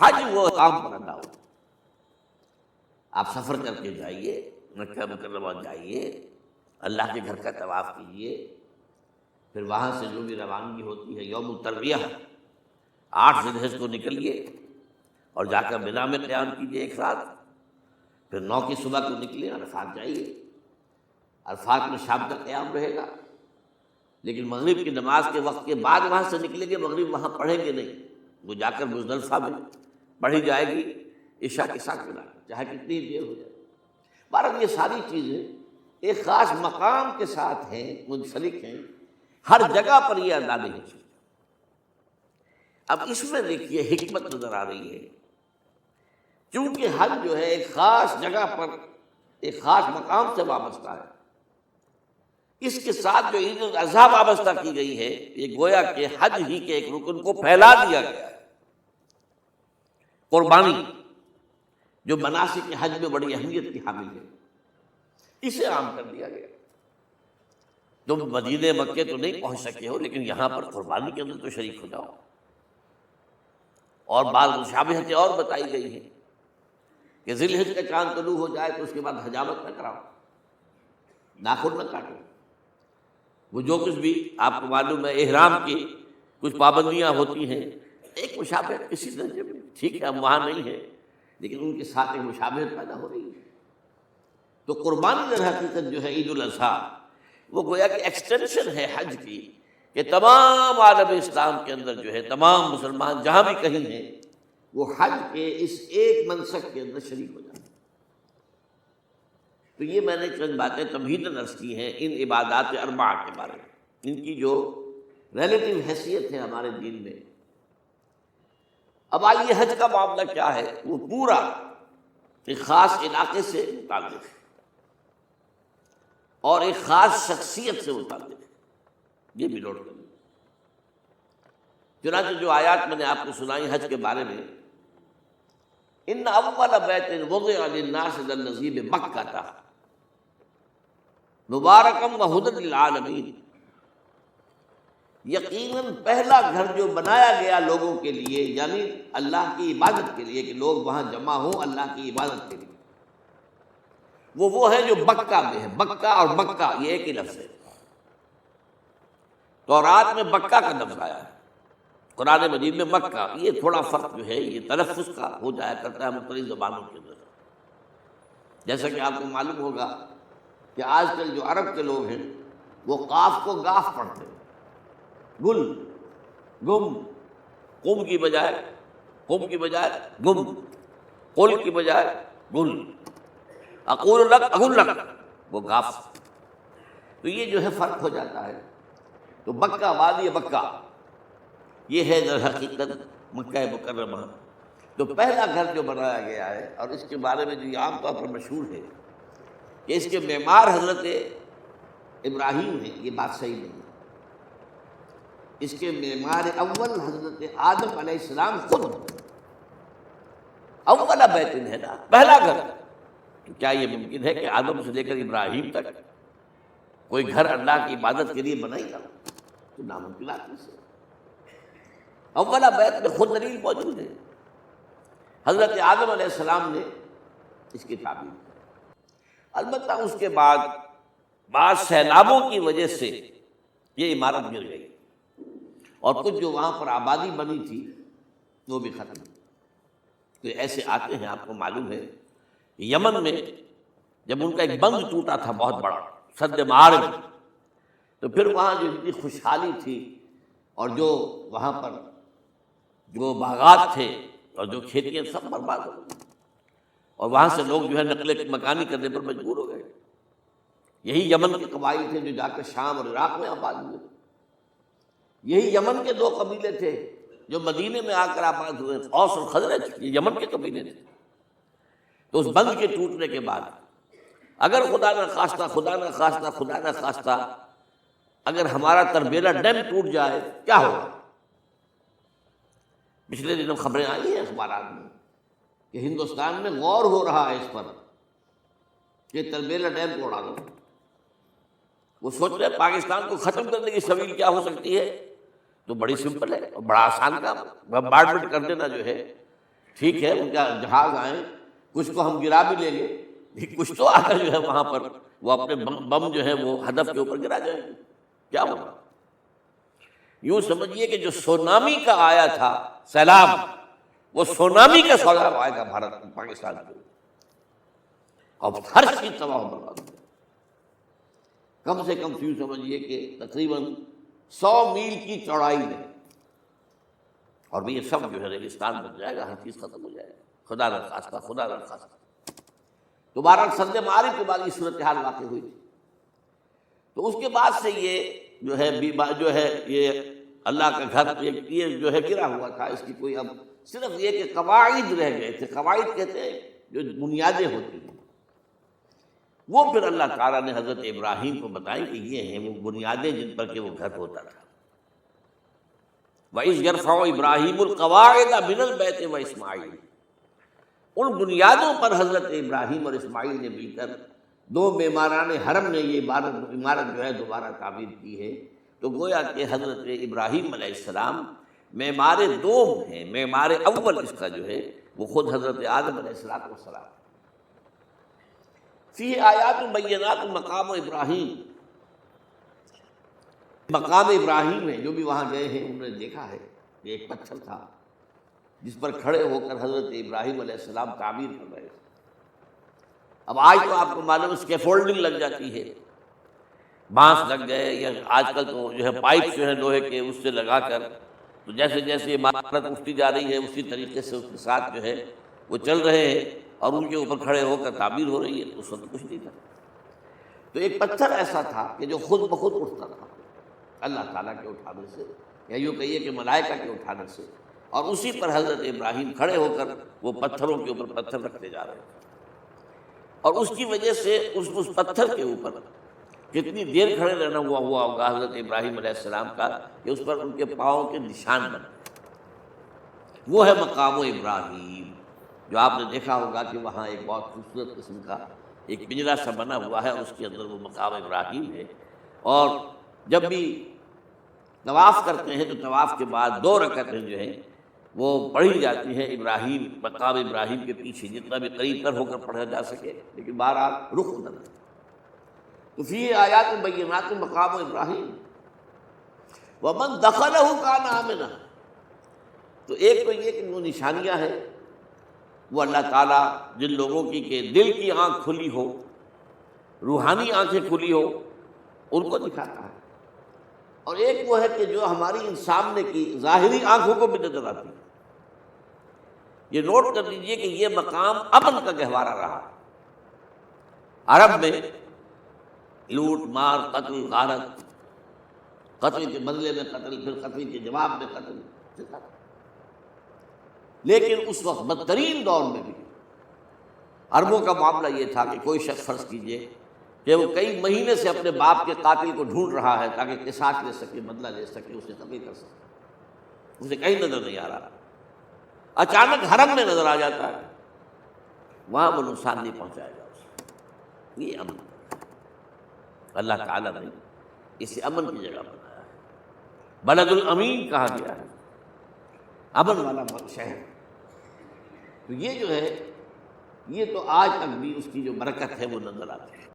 حج وہ کام پر ادا ہو. آپ سفر کر کے جائیے، مکہ مکرمہ جائیے، اللہ کے گھر کا طواف کیجیے، پھر وہاں سے جو بھی روانگی ہوتی ہے یوم الترویہ 8 ذی الحجہ کو نکلیے اور جا کر منا میں قیام کیجیے ایک رات، پھر 9 کی صبح کو نکلے عرفات جائیے. عرفات میں شام کا قیام رہے گا، لیکن مغرب کی نماز کے وقت کے بعد وہاں سے نکلیں گے، مغرب وہاں پڑھیں گے نہیں، وہ جا کر مزدلفہ میں پڑھی جائے گی عشاء کے ساتھ ملا، چاہے کتنی دیر ہو جائے. بہرحال یہ ساری چیزیں ایک خاص مقام کے ساتھ ہیں، منسلک ہیں، ہر جگہ پر یہ ادا نہیں ہو سکتا. اب اس میں دیکھیے حکمت نظر آ رہی ہے، چونکہ حج جو ہے ایک خاص جگہ پر ایک خاص مقام سے وابستہ ہے، اس کے ساتھ جو عید الاضحیٰ وابستہ کی گئی ہے، یہ گویا کہ حج ہی کے ایک رکن کو پھیلا دیا گیا ہے. قربانی جو مناسک حج میں بڑی اہمیت کی حامل ہے، اسے عام کر دیا گیا. تم مدینے مکے تو نہیں پہنچ سکے ہو، لیکن یہاں پر قربانی کے اندر تو شریک ہو جاؤ. اور بعض مشابہتیں اور بتائی گئی ہیں کہ ذی الحجہ کا چاند طلوع ہو جائے تو اس کے بعد حجامت نہ کراؤ، ناخن نہ کاٹو. وہ جو کچھ بھی آپ کو معلوم ہے احرام کی کچھ پابندیاں ہوتی ہیں، ایک مشابہت کسی درجے میں، ٹھیک ہے ہم وہاں نہیں ہیں لیکن ان کے ساتھ ایک مشابہت پیدا ہو رہی ہے. تو قربانی در حقیقت جو ہے عید الاضحیٰ وہ گویا کہ ایکسٹینشن ہے حج کی، کہ تمام عالم اسلام کے اندر جو ہے تمام مسلمان جہاں بھی کہیں ہیں وہ حج کے اس ایک منسک کے اندر شریک ہو جائیں. تو یہ میں نے چند باتیں تمہیداً عرض کی ہیں ان عبادات اربعہ کے بارے میں، ان کی جو ریلیٹیو حیثیت ہے ہمارے دین میں. اب آئیے حج کا معاملہ کیا ہے، وہ پورا ایک خاص علاقے سے متعلق ہے اور ایک خاص شخصیت سے متعلق ہے. یہ بھی نوٹ کریں. چنانچہ جو آیات میں نے آپ کو سنائی حج کے بارے میں، ان اول بیت وضع للناس للذی بمکہ مبارکم وہدی للعالمین، یقیناً پہلا گھر جو بنایا گیا لوگوں کے لیے، یعنی اللہ کی عبادت کے لیے، کہ لوگ وہاں جمع ہوں اللہ کی عبادت کے لیے، وہ ہے جو مکہ میں ہے. مکہ اور مکہ یہ ایک ہی لفظ ہے. تورات میں مکہ کا لفظ آیا ہے، قرآن مجید میں مکہ. یہ تھوڑا فرق جو ہے یہ تلفظ کا ہو جایا کرتا ہے مختلف زبانوں کے اندر. جیسا کہ آپ کو معلوم ہوگا کہ آج کل جو عرب کے لوگ ہیں وہ قاف کو گاف پڑھتے ہیں، گل گم، قم کی بجائے گم، قل کی بجائے گل، اقول لک اقول لک، وہ گاف. تو یہ جو ہے فرق ہو جاتا ہے. تو مکہ وادی مکہ یہ ہے در حقیقت مکہ مکرمہ. تو پہلا گھر جو بنایا گیا ہے، اور اس کے بارے میں جو یہ عام طور پر مشہور ہے کہ اس کے معمار حضرت ابراہیم ہیں، یہ بات صحیح نہیں ہے. اس کے معمار اول حضرت آدم علیہ السلام خود اول بیت ہے نا، پہلا گھر. تو کیا یہ ممکن ہے کہ آدم سے لے کر ابراہیم تک کوئی گھر اللہ کی عبادت کے لیے بنائی گا؟ تو ناممکنات میں سے اولا بیت میں خود دلیل موجود ہے. حضرت آدم علیہ السلام نے اس کی تعبیر کی. البتہ اس کے بعد بعض سیلابوں کی وجہ سے یہ عمارت گر گئی اور کچھ جو وہاں پر آبادی بنی تھی وہ بھی ختم. تو ایسے آتے ہیں، آپ کو معلوم ہے یمن میں جب ان کا ایک بند ٹوٹا تھا بہت بڑا، سد معارج، تو پھر وہاں جو اتنی خوشحالی تھی اور جو وہاں پر جو باغات تھے اور جو کھیتیاں سب برباد ہو گئی، اور وہاں سے لوگ جو ہے نقل مکانی کرنے پر مجبور ہو گئے. یہی یمن کے قبائل تھے جو جا کر شام اور عراق میں آباد ہوئے. یہی یمن کے 2 قبیلے تھے جو مدینے میں آ کر آباد ہوئے، اوس اور خزرج، یہ یمن کے قبیلے تھے. تو اس بند کے ٹوٹنے کے بعد اگر خدا نہ خواستہ اگر ہمارا تربیلا ڈیم ٹوٹ جائے کیا ہوگا؟ پچھلے دنوں خبریں آئی ہیں اخبارات میں کہ ہندوستان میں غور ہو رہا ہے اس پر کہ تربیلا ڈیم کو اڑا دو. وہ سوچ رہے پاکستان کو ختم کرنے کی سبیل کیا ہو سکتی ہے؟ تو بڑی سمپل ہے اور بڑا آسان کام، بمبارڈمنٹ کر دینا جو ہے ٹھیک ہے ان کا جہاز آئیں، کچھ کو ہم گرا بھی لیں گے، کچھ تو آ کر جو ہے وہاں پر وہ اپنے بم جو ہے وہ ہدف کے اوپر گرا جائیں گے، کیا ہوگا؟ یوں سمجھیے کہ جو سونامی کا آیا تھا سیلاب، وہ سونامی کا سیلاب آئے گا بھارت پاکستان کو، اب ہر چیز تباہ و برباد ہو جائے۔ کم سے کم یوں سمجھیے کہ تقریباً 100 میل کی چوڑائی میں، اور یہ سب جو ہے ریگستان بن جائے گا، ہر چیز ختم ہو جائے گا، خدا نخواستہ، خدا نخواستہ۔ دوبارہ سد معارف کے بعد یہ صورتحال واقع ہوئی تھی، تو اس کے بعد سے یہ جو ہے یہ اللہ کا گھر یہ جو ہے گرا ہوا تھا، اس کی کوئی اب صرف یہ کہ قواعد رہ گئے تھے۔ قواعد کہتے ہیں جو بنیادیں ہوتی ہیں، وہ پھر اللہ تعالیٰ نے حضرت ابراہیم کو بتائی کہ یہ ہیں وہ بنیادیں جن پر کہ وہ گھر ہوتا تھا۔ وَإِذْ يَرْفَعُ إِبْرَاهِيمُ الْقَوَاعِدَ مِنَ الْبَيْتِ وَإِسْمَاعِيلُ، ان بنیادوں پر حضرت ابراہیم اور اسماعیل نے مل کر دو معماران حرم نے یہ عمارت جو ہے دوبارہ تعمیر کی ہے۔ تو گویا کہ حضرت ابراہیم علیہ السلام معمار دوم ہیں، معمار اول اس کا جو ہے وہ خود حضرت آدم علیہ السلام۔ فی آیات بینات مقام ابراہیم، مقام ابراہیم ہے، جو بھی وہاں گئے ہیں انہوں نے دیکھا ہے کہ ایک پتھر تھا جس پر کھڑے ہو کر حضرت ابراہیم علیہ السلام تعمیر کر رہے تھے۔ اب آج تو آپ کو معلوم اسکیفولڈنگ لگ جاتی ہے، بانس لگ گئے، یا آج کل تو جو ہے پائپ جو ہے لوہے کے اس سے لگا کر، تو جیسے جیسے عمارت اٹھتی جا رہی ہے اسی طریقے سے اس کے ساتھ جو ہے وہ چل رہے ہیں اور ان کے اوپر کھڑے ہو کر تعمیر ہو رہی ہے۔ اس وقت کچھ نہیں تھا، تو ایک پتھر ایسا تھا کہ جو خود بخود اٹھتا تھا اللہ تعالیٰ کے اٹھانے سے، یا یوں کہیے کہ ملائکہ کے اٹھانے سے، اور اسی پر حضرت ابراہیم کھڑے ہو کر وہ پتھروں کے اوپر پتھر رکھتے جا رہے تھے، اور اس کی وجہ سے اس پتھر کے اوپر کتنی دیر کھڑے رہنا ہوا ہوگا حضرت ابراہیم علیہ السلام کا کہ اس پر ان کے پاؤں کے نشان بن گئے۔ وہ ہے مقام ابراہیم، جو آپ نے دیکھا ہوگا کہ وہاں ایک بہت خوبصورت قسم کا ایک پنجرا سا بنا ہوا ہے، اس کے اندر وہ مقام ابراہیم ہے۔ اور جب بھی طواف کرتے ہیں تو طواف کے بعد 2 رکعتیں جو ہیں وہ پڑھی جاتی ہیں ابراہیم، مقام ابراہیم کے پیچھے، جتنا بھی قریب تر ہو کر پڑھا جا سکے، لیکن بہرحال رخ ادھر ہے۔ تو فی آیات بینات مقام ابراہیم ومن دخلہ کان آمنا، تو ایک تو یہ کہ وہ نشانیاں ہیں، وہ اللہ تعالیٰ جن لوگوں کی کہ دل کی آنکھ کھلی ہو، روحانی آنکھیں کھلی ہو، ان کو دکھاتا ہے، اور ایک وہ ہے کہ جو ہماری ان سامنے کی ظاہری آنکھوں کو بھی نظر آتی ہے۔ یہ نوٹ کر لیجئے کہ یہ مقام امن کا گہوارہ رہا۔ عرب میں لوٹ مار، قتل، غارت، قتل کے بدلے میں قتل، پھر قتل کے جواب میں قتل، لیکن اس وقت بدترین دور میں بھی عربوں کا معاملہ یہ تھا کہ کوئی شخص فرض کیجئے کہ وہ کئی مہینے سے اپنے باپ کے قاتل کو ڈھونڈ رہا ہے تاکہ قصاص لے سکے، بدلہ لے سکے، اسے قتل کر سکے، اسے کہیں نظر نہیں آ رہا، اچانک حرم میں نظر آ جاتا ہے، وہاں وہ نقصان نہیں پہنچائے گا اسے۔ یہ امن اللہ تعالیٰ نے اسے امن کی جگہ بنایا ہے، بلد الامین کہا گیا ہے، امن والا شہر۔ تو یہ جو ہے یہ تو آج تک بھی اس کی جو برکت ہے وہ نظر آتی ہے۔